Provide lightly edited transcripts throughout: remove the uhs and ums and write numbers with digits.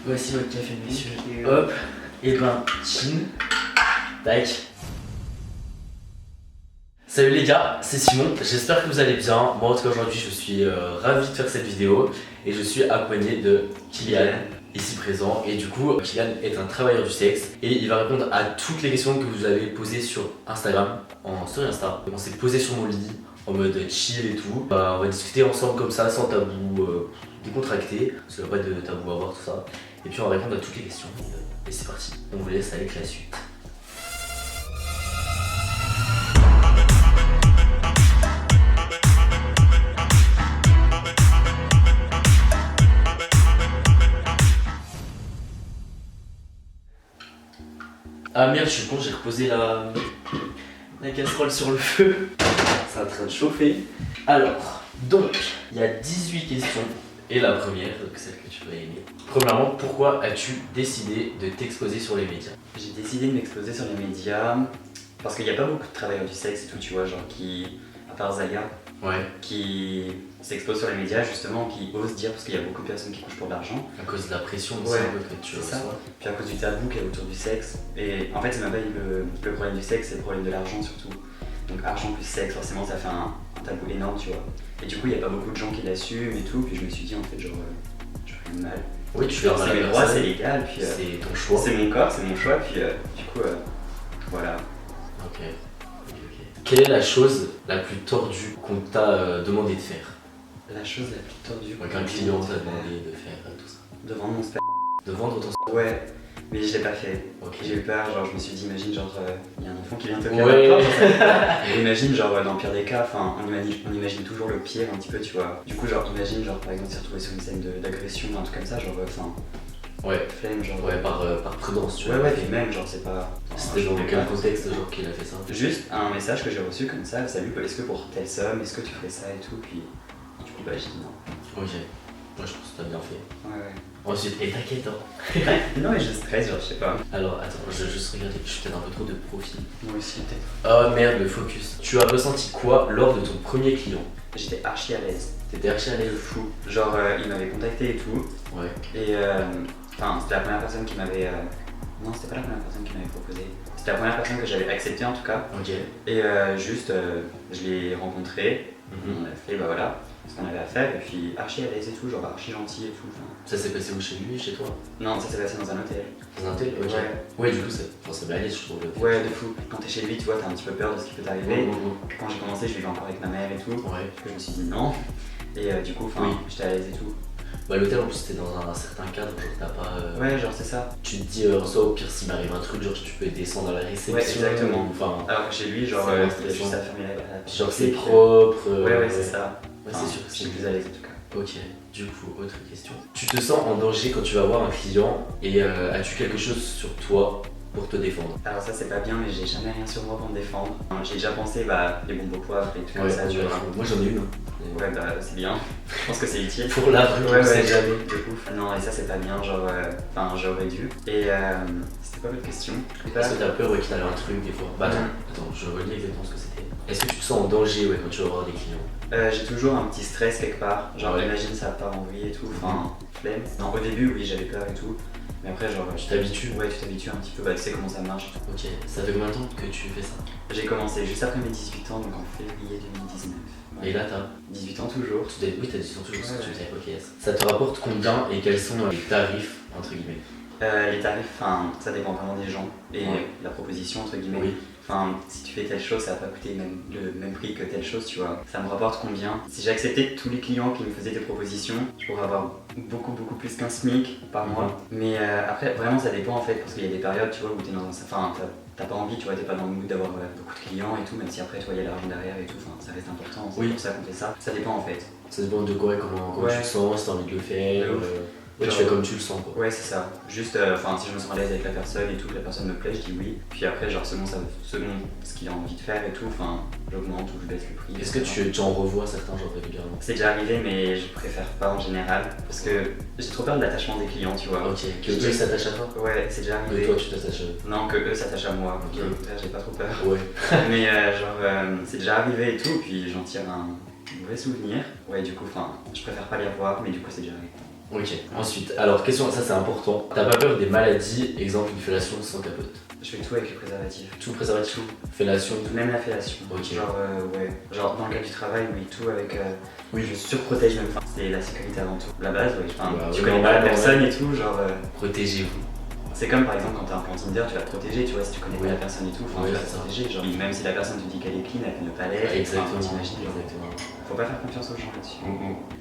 Voici votre café, messieurs. Et Hop, et ben, chin. Tac. Salut les gars, c'est Simon, j'espère que vous allez bien. Moi en tout cas aujourd'hui je suis ravi de faire cette vidéo et je suis accompagné de Kylian, ici présent. Et du coup, Kylian est un travailleur du sexe et il va répondre à toutes les questions que vous avez posées sur Instagram, en story Insta. On s'est posé sur mon lit, en mode chill et tout. On va discuter ensemble comme ça, sans tabou, décontracté, parce qu'il n'y a pas de tabou à avoir, tout ça. Et puis on va répondre à toutes les questions. Et c'est parti, on vous laisse avec la suite. Ah merde, je suis con, j'ai reposé la casserole sur le feu. C'est en train de chauffer. Alors, donc, il y a 18 questions. Et la première, donc celle que tu vas aimer. Premièrement, pourquoi as-tu décidé de t'exposer sur les médias? j'ai décidé de m'exposer sur les médias parce qu'il n'y a pas beaucoup de travailleurs du sexe et tout, tu vois, genre qui, à part Zaya, Ouais, qui s'exposent sur les médias justement, qui osent dire, parce qu'il y a beaucoup de personnes qui couchent pour de l'argent. à cause de la pression aussi Ouais, un peu que tu c'est ça. reçois. Puis à cause du tabou qu'il y a autour du sexe. Et en fait, c'est même pas le problème du sexe, c'est le problème de l'argent surtout. Donc argent plus sexe, forcément ça fait un tabou énorme, tu vois. Et du coup, il n'y a pas beaucoup de gens qui l'assument et tout. Puis je me suis dit, en fait, genre, je fais rien de mal. Oui, tu Genre, verras c'est la mes droits, c'est personne. légal. Puis C'est ton choix. c'est mon corps, c'est mon choix. Puis du coup, voilà. Ok. Quelle est la chose la plus tordue qu'on t'a demandé de faire? La chose la plus tordue. Ouais, qu'un client t'a demandé de faire tout ça. De vendre mon sperme. De vendre ton... Ouais, mais je l'ai pas fait. Ok. J'ai eu peur, genre je me suis dit, imagine, genre, il y a un enfant qui vient te faire Ouais. la porte. Et imagine, genre, dans le pire des cas, enfin, on imagine toujours le pire un petit peu, tu vois. Du coup, genre, imagine, genre, par exemple, s'est retrouvé sur une scène d'agression, un truc comme ça, genre, enfin, Ouais. flemme, genre. Ouais, par prudence, tu Ouais, vois. ouais, puis même, genre, c'est pas. C'était dans quel contexte, genre, qu'il a fait ça? Juste un message que j'ai reçu comme ça, salut, est-ce que pour telle somme, est-ce que tu ferais ça et tout, puis. Du coup, bah, j'ai dit non. Ok. Moi, je pense que t'as bien fait. Ouais, ouais. Ensuite, et t'inquiète, hein. Non, mais je stresse, genre, je sais pas. Alors, attends, je vais juste regarder, je suis peut-être un peu trop de profil. Moi aussi, peut-être. Oh merde, le focus. Tu as ressenti quoi lors de ton premier client? J'étais archi à l'aise. T'étais archi à l'aise? Fou. Genre, il m'avait contacté et tout. Ouais. Et enfin, c'était la première personne qui m'avait. Non, c'était pas la première personne qui m'avait proposé. C'était la première personne que j'avais acceptée en tout cas. Ok. Et juste, je l'ai rencontré. On a fait, bah voilà, ce qu'on avait à faire. Et puis, archi à l'aise et tout, genre archi gentil et tout. Enfin, Ça s'est passé où, chez lui, chez toi? non, ça s'est passé dans un hôtel. Dans un tel? Ok. Ouais. Ouais, du coup, ça bien allé, je trouve. Ouais, de fou. Quand t'es chez lui, tu vois, t'as un petit peu peur de ce qui peut t'arriver. Ouais. Quand j'ai commencé, je vivais encore avec ma mère et tout. Ouais. Je me suis dit non. Et du coup, enfin, Oui. j'étais à l'aise et tout. Bah, l'hôtel, en plus, c'était dans un certain cadre, genre, t'as pas. Ouais, genre c'est ça. Tu te dis, soit au pire, s'il m'arrive un truc, genre, tu peux descendre à la réception. Ouais, exactement. Enfin, Alors que chez lui, genre, C'est il y a stressant. juste à fermer la genre, c'est puis, propre. Ouais, c'est ça. Ouais, Enfin, c'est sûr que je suis c'est plus à l'aise en tout cas. Ok, du coup, autre question. Tu te sens en danger quand tu vas voir un client et as-tu quelque chose sur toi pour te défendre? Alors ça c'est pas bien, mais j'ai jamais rien sur moi pour me défendre. J'ai déjà pensé, bah, les bombes au poivre et tout comme ça, tu vois. Moi j'en ai une. Ouais, bah c'est bien. Je pense que c'est utile. Pour la rue, Ouais, on sait ouais, jamais. de ouf. Non, et ça c'est pas bien, genre, enfin, j'aurais dû. Et c'était pas votre question. Est-ce que t'as peur ouais, qu'il t'arrive un truc des fois? Bah attends, je relis exactement ce que c'était. Est-ce que tu te sens en danger ouais, quand tu vas voir des clients? J'ai toujours un petit stress quelque part. Genre, Ouais. imagine ça part en vrille et tout. Enfin, flemme. Non, au début, oui, j'avais peur et tout. Mais après, genre, Tu t'habitues? Ouais, tu t'habitues un petit peu. Bah, tu sais comment ça marche et tout. Ok, ça fait combien de temps que tu fais ça? J'ai commencé juste après mes 18 ans, donc en février 2019. Ouais. Et là t'as 18 ans toujours. Oui, t'as 10 ans toujours, ce que tu Ouais. faisais. Ok, yes. Ça te rapporte combien et quels sont les tarifs entre guillemets? Les tarifs, enfin, ça dépend vraiment des gens et Ouais. la proposition entre guillemets. Oui. Enfin, si tu fais telle chose, ça va pas coûter le même prix que telle chose, tu vois. Ça me rapporte combien? Si j'acceptais tous les clients qui me faisaient des propositions, je pourrais avoir beaucoup plus qu'un SMIC par mois. Mais après, vraiment, ça dépend en fait, parce qu'il y a des périodes, tu vois, où t'es dans un... Enfin, t'as pas envie, tu vois, t'es pas dans le mood d'avoir beaucoup de clients et tout, même si après, toi, il y a l'argent derrière et tout, enfin, ça reste important, c'est Oui. pour ça qu'on fait ça. Ça dépend en fait. Ça dépend de quoi et comment Ouais. tu le sens, si t'as envie de le faire. De ouf. Ouais, tu Genre- fais comme tu le sens quoi. Ouais, c'est ça. Juste, enfin, si je me sens à l'aise avec la personne et tout, que la personne me plaît, je dis oui. Puis après, genre, selon ce qu'il a envie de faire et tout, enfin, j'augmente ou je baisse le prix. Est-ce que tu en revois certains genre régulièrement? C'est déjà arrivé, mais je préfère pas en général parce que j'ai trop peur de l'attachement des clients, tu vois. Ok, que eux s'attachent à toi? Ouais, c'est déjà Que arrivé. toi tu t'attaches à eux? Non, que eux s'attachent à moi. Ok. Au contraire, j'ai pas trop peur. Ouais. Mais c'est déjà arrivé et tout, puis j'en tire un mauvais souvenir. Ouais, du coup, enfin, je préfère pas les revoir, mais du coup, c'est déjà arrivé. Ok. Ensuite, alors question, ça c'est important. T'as pas peur des maladies, exemple une fellation sans capote? Je fais tout avec le préservatif. Tout préservatif, fellation, tout. Même la fellation. Ok. Genre, ouais. Genre, dans le cas du travail, oui, tout avec. Oui. Je surprotège même. Enfin, c'est la sécurité avant tout. La base, oui. Enfin, Bah, tu oui, connais pas la normalement, personne et tout, genre. Protégez-vous. C'est comme par exemple quand t'as un plan Tinder, tu vas te protéger, tu vois, si tu connais Oui. pas la personne et tout, enfin, Oui, tu vas c'est te ça. protéger. Genre, même si la personne te dit qu'elle est clean, elle peut ne pas l'être. Exactement. Enfin, t'imagines, genre, Exactement. faut pas faire confiance aux gens là-dessus.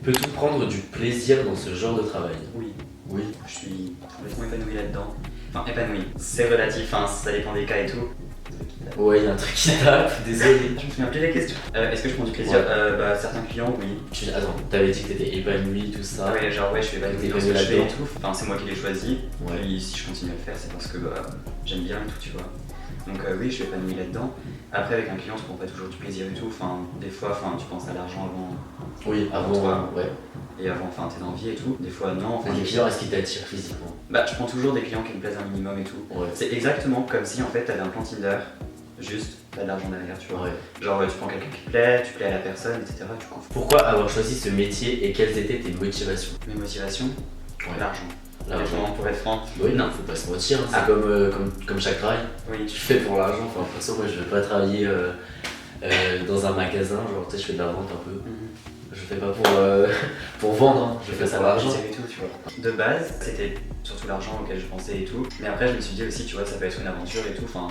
Peut-on prendre du plaisir dans ce genre de travail? Oui. Oui. Je suis complètement épanoui là-dedans. Enfin, épanoui. C'est relatif, hein, ça dépend des cas et tout. Ouais, il y a un truc qui tape, désolé. Je me souviens plus des questions. Est-ce que je prends du plaisir? Ouais. Bah, certains clients, oui. Attends, t'avais dit que t'étais épanoui, tout ça. Ah ouais, genre ouais, je suis épanoui T'es dans ce que je fais et là-dedans. tout. Enfin, c'est moi qui l'ai choisi. Ouais. Et si je continue à le faire, c'est parce que bah, j'aime bien et tout, tu vois. Donc oui, je suis épanoui là-dedans. Après, avec un client, tu prends pas toujours du plaisir et tout. Enfin, des fois, enfin, tu penses à l'argent avant. Oui, avant, toi. ouais. Et avant, enfin, t'es dans la vie et tout. Des fois, non. Enfin, Les clients, est-ce qu'ils t'attirent physiquement? Bah, je prends toujours des clients qui me plaisent un minimum et tout. Ouais. C'est exactement comme si en fait t'avais un plan Tinder, juste t'as de l'argent derrière, tu vois. Ouais. Genre, tu prends quelqu'un qui te plaît, tu plais à la personne, etc. Tu couvres Pourquoi avoir choisi ce métier et quelles étaient tes motivations? mes motivations, l'argent. L'argent. Honnêtement, pour être franc. Oui, non, faut pas se mentir, hein. C'est Ah. comme chaque travail. Oui, Tu fais pour l'argent, enfin, de toute façon, moi je vais pas travailler dans un magasin, genre tu sais, je fais de la vente un peu. Je fais pas pour vendre, hein. Je fais ça pour l'argent. et tout, tu vois. De base, c'était surtout l'argent auquel je pensais et tout. Mais après, je me suis dit aussi, tu vois, ça peut être une aventure et tout. Enfin,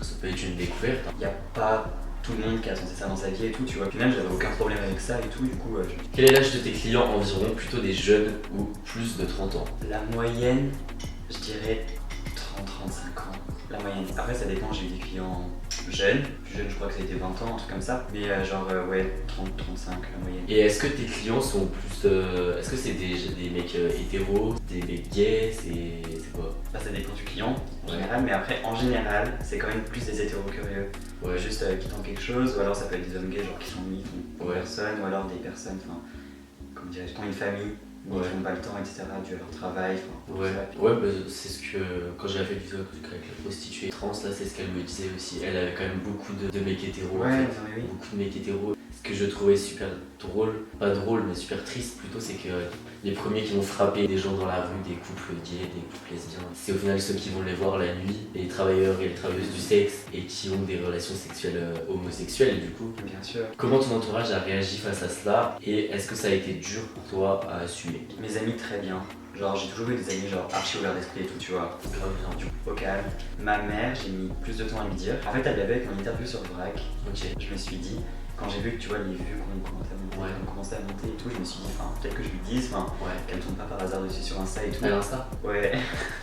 Ça peut être une découverte. Hein. y a pas tout le monde qui a tenté ça dans sa vie et tout, tu vois. Puis même, j'avais aucun problème avec ça et tout, du coup, Quel est l'âge de tes clients environ? Plutôt des jeunes ou plus de 30 ans? la moyenne, je dirais 30-35 ans. La moyenne. Après, ça dépend, j'ai eu des clients jeunes. Plus jeunes, je crois que c'était 20 ans, un truc comme ça. Mais genre, ouais, 30-35 la moyenne. Et est-ce que tes clients sont plus. Est-ce que c'est des mecs hétéros, des mecs gays, c'est quoi? Bah, ça dépend du client en Ouais. général, mais après, en général, c'est quand même plus des hétéros curieux. Ouais. Juste qui tentent quelque chose, ou alors ça peut être des hommes gays, genre qui sont mis pour Ouais. personne, ou alors des personnes, enfin, comme dirais-je, qui ont une famille, mais Ouais. qui n'ont pas le temps, etc., dû à leur travail. Enfin, Ouais, tout ça. ouais, bah, c'est ce que quand j'avais fait le vidéo avec la prostituée trans, là c'est ce qu'elle me disait aussi. Elle avait quand même beaucoup de mecs hétéros, en Ouais, fait. non, mais oui. Beaucoup de mecs hétéros. Ce que je trouvais super drôle, pas drôle mais super triste plutôt, c'est que les premiers qui vont frapper des gens dans la rue, des couples gays, des couples lesbiens, c'est au final ceux qui vont les voir la nuit, les travailleurs et les travailleuses du sexe et qui ont des relations sexuelles homosexuelles du coup. Bien sûr. Comment ton entourage a réagi face à cela et est-ce que ça a été dur pour toi à assumer? Mes amis, très bien. Genre, j'ai toujours eu des amis, genre, archi ouverts d'esprit et tout, tu vois. Grave bien. Au calme. Ma mère, j'ai mis plus de temps à lui dire. En fait, elle l'avait avec mon interview sur le vrac. Ok. Je me suis dit, quand j'ai vu que tu vois les vues qu'on commençait à monter, Ouais. qu'on commençait à monter et tout, je me suis dit, enfin, peut-être que je lui dise, enfin, Ouais. qu'elle tombe pas par hasard dessus sur Insta et tout. Alors ça? Ouais.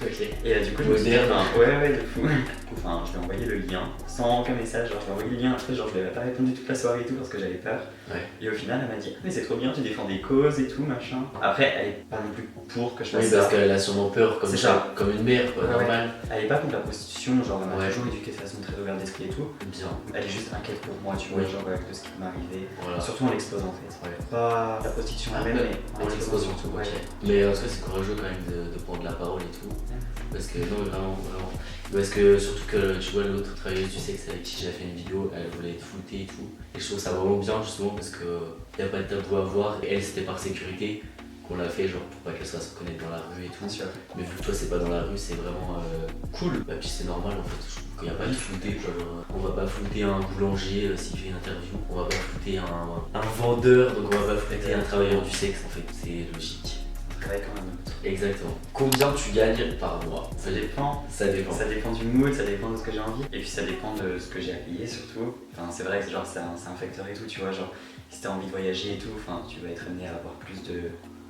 Ok. Et du coup, je me suis dit, Moderne. enfin, ouais, de fou. Du coup, enfin, je lui ai envoyé le lien, sans aucun message, genre, je lui ai envoyé le lien, après, genre, je lui avais pas répondu toute la soirée et tout parce que j'avais peur. Ouais. Et au final, elle m'a dit, mais c'est trop bien, tu défends des causes et tout, machin. Après, elle est pas non plus pour que je fasse Oui, ça. parce qu'elle a sûrement peur, comme C'est ça, comme une mère, quoi, Ouais, ouais. normal. Elle est pas contre la prostitution, genre, elle m'a Ouais. toujours éduqué de façon très ouverte d'esprit et tout. Bien. Elle est juste inquiète pour moi, tu vois, Oui. genre, de ce qui peut m'arriver. Voilà. Surtout en l'exposant en fait. Ouais. Pas la prostitution Ah, elle-même, ouais. mais En l'exposant surtout. ok. Ouais. Mais en tout cas, c'est courageux quand même de prendre la parole et tout. Parce que, non, vraiment, vraiment. Parce que, surtout que tu vois, l'autre travailleuse du sexe avec qui j'ai fait une vidéo, elle voulait être floutée et tout. Et je trouve ça vraiment bien, justement, parce que y a pas de tabou à voir. Et elle, c'était par sécurité qu'on l'a fait, genre pour pas qu'elle se fasse reconnaître dans la rue et tout. Bien sûr. Mais vu que toi, c'est pas dans la rue, c'est vraiment cool. Bah, puis c'est normal en fait. Je trouve qu'il n'y a pas de flouté. Genre, on va pas flouter un boulanger s'il fait une interview. On va pas flouter un vendeur, donc on va pas flouter un travailleur du sexe en fait. C'est logique. On travaille quand même. Exactement. Combien tu gagnes par mois? Ça dépend. Ça dépend. Ça dépend du mood, ça dépend de ce que j'ai envie. Et puis ça dépend de ce que j'ai à payer surtout. Enfin, c'est vrai que genre, c'est un facteur et tout, tu vois. Genre, si t'as envie de voyager et tout, enfin, tu vas être amené à avoir plus de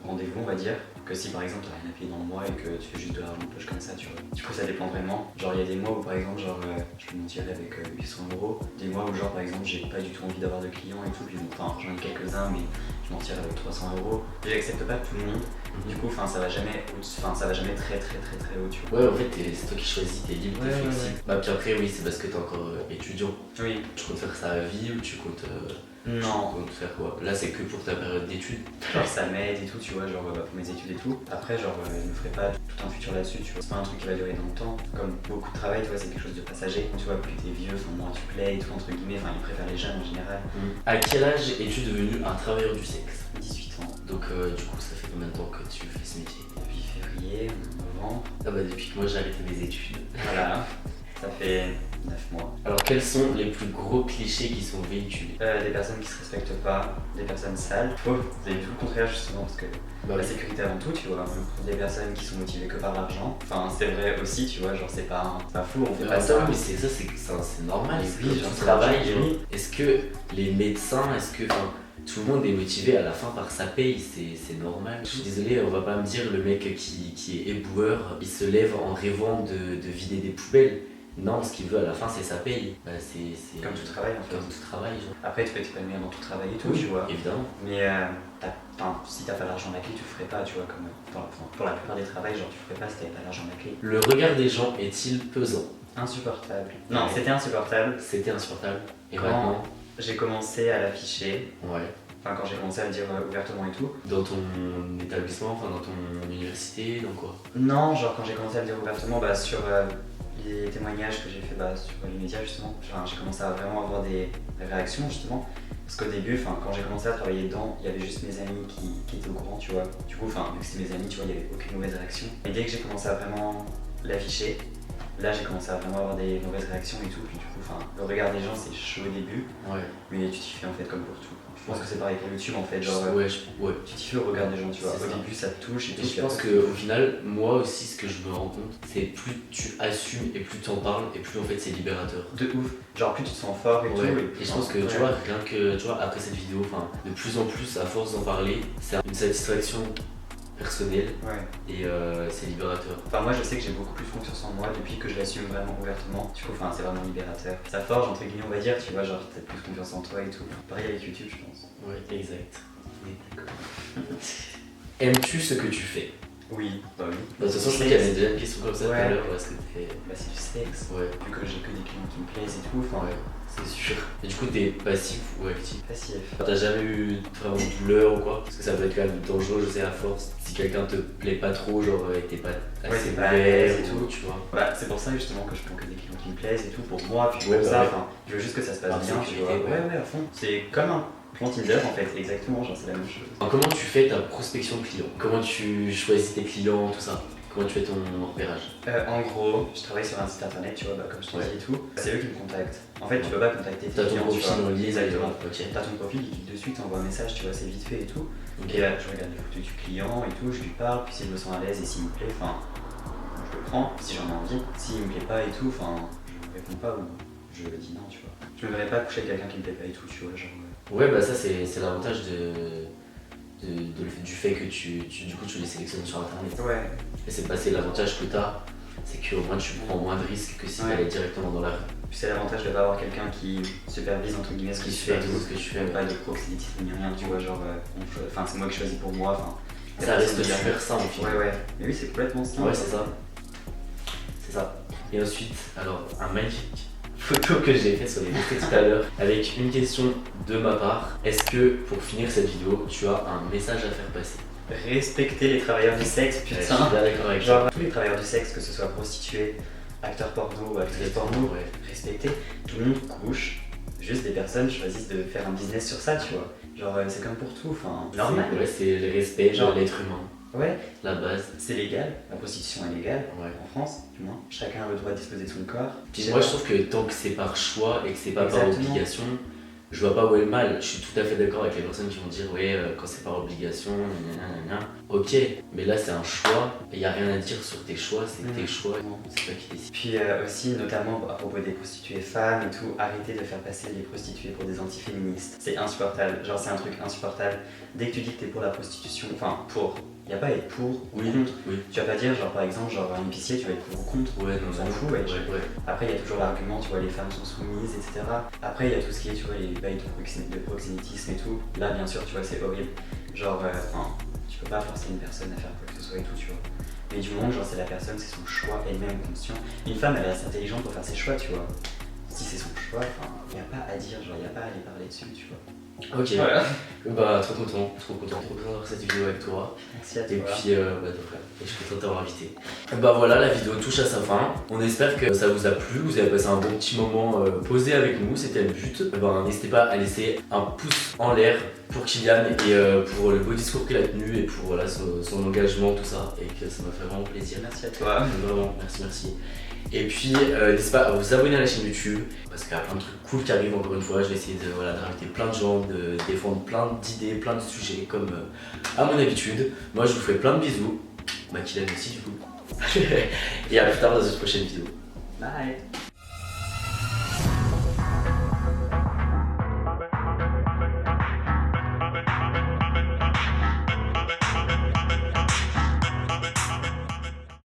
rendez-vous, on va dire, que si par exemple t'as rien à payer dans le mois et que tu fais juste de l'argent de poche comme ça, tu vois. Du coup, ça dépend vraiment. Genre, il y a des mois où par exemple, genre, je peux m'en tirer avec 800 €. Des mois où, genre, par exemple, j'ai pas du tout envie d'avoir de clients et tout, puis bon, enfin, j'en ai quelques-uns, mais je m'en tire avec 300 €. Et j'accepte pas tout le monde. Du coup, enfin, ça va jamais très haut, tu vois. Ouais, en fait, c'est toi qui choisis, t'es libre, t'es Ouais, ouais, flexible. Bah, puis après, oui, c'est parce que t'es encore étudiant. Oui. Tu comptes faire ça à vie ou tu comptes. Non. Tu comptes faire quoi? Là, c'est que pour ta période d'études. Genre ça m'aide et tout, tu vois, genre pour mes études et tout. Après, genre, je me ferai pas tout un futur là-dessus, tu vois. C'est pas un truc qui va durer dans le temps. Comme beaucoup de travail, tu vois, c'est quelque chose de passager. Tu vois, plus t'es vieux, enfin, moins tu plais et tout, entre guillemets. Enfin, ils préfèrent les jeunes en général. À quel âge es-tu devenu un travailleur du sexe? 18 ans. Donc du coup, ça fait combien de temps que tu fais ce métier? Depuis février, novembre. Ah bah depuis que moi j'ai arrêté mes études. Voilà, ça fait 9 mois. Alors quels sont les plus gros clichés qui sont véhiculés? Des personnes qui se respectent pas, des personnes sales. Vous avez tout le contraire justement parce que Bah la oui. sécurité avant tout, tu vois. Des personnes qui sont motivées que par l'argent. Enfin, c'est vrai aussi, tu vois, genre c'est pas fou, on fait pas ça. Mais c'est normal, Mais c'est oui, comme genre, tout c'est travail. l'argent, Genre. oui. Est-ce que les médecins, tout le monde est motivé à la fin par sa paye, c'est normal. Je suis désolé, on va pas me dire le mec qui est éboueur, il se lève en rêvant de vider des poubelles. Non, ce qu'il veut à la fin c'est sa paye. Bah, c'est Comme tout travail en fait. comme tout travail. Genre. Après, tu peux t'épanouir dans tout travail et tout, Oui, tu vois. évidemment. Mais si t'as pas l'argent à la clé, tu le ferais pas, tu vois. Comme pour la plupart des travails, genre tu ferais pas si t'avais pas l'argent à la clé. Le regard des gens est-il pesant? Insupportable. Non, c'était insupportable. C'était insupportable. Et Quand maintenant? j'ai commencé à l'afficher, Ouais. enfin quand j'ai commencé à le dire ouvertement et tout. Dans ton établissement, enfin dans ton université, dans quoi? Non, genre quand j'ai commencé à le dire ouvertement sur les témoignages que j'ai fait sur les médias justement, genre, j'ai commencé à vraiment avoir des réactions justement. Parce qu'au début, quand j'ai commencé à travailler dedans, il y avait juste mes amis qui étaient au courant, tu vois. Du coup, vu que c'était mes amis, tu vois, il n'y avait aucune mauvaise réaction. Et dès que j'ai commencé à vraiment l'afficher, là j'ai commencé à vraiment avoir des mauvaises réactions et tout. Puis du coup, le regard des gens c'est chaud au début, Ouais. mais tu t'y fais en fait comme pour tout. Je pense que c'est pareil pour YouTube en fait, genre Ouais. tu t'y fais au regard des gens, tu vois. C'est Au ça. début ça te touche et tout. Et je pense qu'au final, moi aussi, ce que je me rends compte, c'est plus tu assumes et plus tu en parles, et plus en fait c'est libérateur. De ouf. Genre plus tu te sens fort et Ouais. tout. Et je pense que tu vois, rien que tu vois, après cette vidéo, de plus en plus, à force d'en parler, c'est une satisfaction personnelle Ouais. et c'est libérateur. Enfin moi je sais que j'ai beaucoup plus confiance en moi depuis que je l'assume vraiment ouvertement. Du coup c'est vraiment libérateur. Ça forge entre guillemets on va dire, tu vois, genre t'as plus confiance en toi et tout. Pareil avec YouTube je pense. Ouais, exact. On est d'accord. Aimes-tu ce que tu fais? Oui, bah oui. De toute façon, je crois qu'il y avait déjà une question comme ça tout à Ouais. l'heure. Est-ce que t'es. Bah c'est du sexe. Ouais, Vu que j'ai que des clients qui me plaisent et tout, ouais, c'est sûr. Et du coup, t'es passif ou actif? passif. T'as jamais eu vraiment de douleur ou quoi? Parce que ça peut être quand même dangereux, je sais, à force. Si quelqu'un te plaît pas trop, genre, et t'es pas assez c'est pas à l'aise et ouvert ou tout. tu vois. Bah c'est pour ça justement que je prends que des clients qui me plaisent et tout pour moi, puis Ouais, pour bah ça, ouais. je veux juste que ça se passe Par bien, tu sécurité, vois. ouais. Ouais, à fond. C'est comme un plan Tinder en fait, exactement, genre c'est la même chose. Alors, comment tu fais ta prospection de clients? Comment tu choisis tes clients, tout ça? Comment tu fais ton repérage? En gros, je travaille sur un site internet, tu vois, comme je t'ai dit et tout. C'est eux qui me contactent. En fait, tu peux pas contacter tes T'as ton clients, tu profil vois. en ligne, Exactement. ok. T'as ton profil, il clique dessus, t'envoies un message, tu vois, c'est vite fait et tout. Ok. Et là, je regarde les photos du client et tout, je lui parle, puis si je me sens à l'aise et s'il me plaît, je le prends, si j'en ai envie. S'il me plaît pas et tout, je réponds pas ou je dis non, tu vois. Je me verrais pas coucher avec quelqu'un qui me plaît pas et tout, tu vois, genre. Ouais, bah ça, c'est l'avantage du fait que du coup, tu les sélectionnes sur internet. Ouais. Et c'est passé l'avantage que t'as, c'est qu'au moins tu prends moins de risques que si Ouais. t'allais directement dans la rue. Puis c'est l'avantage de pas avoir quelqu'un qui supervise entre guillemets ce Qui que se tu fait fais, tout ce que tu fais. pas de proxénétisme ni rien, tu vois, genre, c'est moi qui choisis pour moi, Ça reste super ça en final. Ouais, mais oui, c'est complètement ça. Ouais, c'est ça. C'est ça. Et ensuite, alors, un magnifique photo que j'ai fait sur les restés tout à l'heure avec une question de ma part. Est-ce que pour finir cette vidéo, tu as un message à faire passer? Respecter les travailleurs du sexe, Je suis putain. bien d'accord avec Genre, tous les travailleurs du sexe, que ce soit prostituées, acteurs porno ou actrices porno, Ouais. respecter. Tout le monde couche. Juste des personnes choisissent de faire un business sur ça, tu vois. Genre, c'est comme pour tout, normal. Ouais, c'est le respect Genre- de l'être humain. Ouais, La base. c'est légal, la prostitution est légale, Ouais. en France, du moins. Chacun a le droit de disposer de son corps. Puis moi, je trouve que tant que c'est par choix et que c'est pas par Exactement. obligation, je vois pas où est le mal. Je suis tout à fait d'accord avec les personnes qui vont dire ouais, quand c'est par obligation, gna. Ok, mais là c'est un choix et y a rien à dire sur tes choix, c'est tes choix, c'est toi qui décides. Puis aussi, notamment à propos des prostituées femmes et tout, arrêtez de faire passer les prostituées pour des antiféministes. C'est insupportable, genre c'est un truc insupportable. Dès que tu dis que t'es pour la prostitution, y a pas à être pour ou contre. Oui. Tu vas pas dire, genre par exemple, genre un épicier, tu vas être pour ou contre. Ouais, non, On s'en fout, ouais. ouais. Après, il y a toujours l'argument, tu vois, les femmes sont soumises, etc. Après, il y a tout ce qui est, tu vois, les bails de proxénétisme et tout. Là, bien sûr, tu vois, c'est horrible. Genre, tu peux pas forcer une personne à faire quoi que ce soit et tout, tu vois. Mais du moment que, genre, c'est la personne, c'est son choix elle-même conscient. Une femme, elle est assez intelligente pour faire ses choix, tu vois. Si c'est son choix, y a pas à dire, genre, y a pas à aller parler dessus, tu vois. Ok, Voilà. bah trop content d'avoir cette vidéo avec toi. Merci à toi. Et puis, bah, de rien. Et je suis content d'avoir invité. Bah voilà, la vidéo touche à sa fin. On espère que ça vous a plu, vous avez passé un bon petit moment posé avec nous, c'était le but. Ben, n'hésitez pas à laisser un pouce en l'air pour Kylian et pour le beau discours qu'il a tenu et pour voilà, son engagement, tout ça. Et que ça m'a fait vraiment plaisir. Merci à toi. Vraiment, merci. Et puis, n'hésitez pas à vous abonner à la chaîne YouTube parce qu'il y a plein de trucs cool qui arrivent. Encore une fois, je vais essayer de d'inviter plein de gens, de défendre plein d'idées, plein de sujets comme à mon habitude. Moi, je vous fais plein de bisous. Bah, Kylian aussi, du coup. Et à plus tard dans une prochaine vidéo. Bye.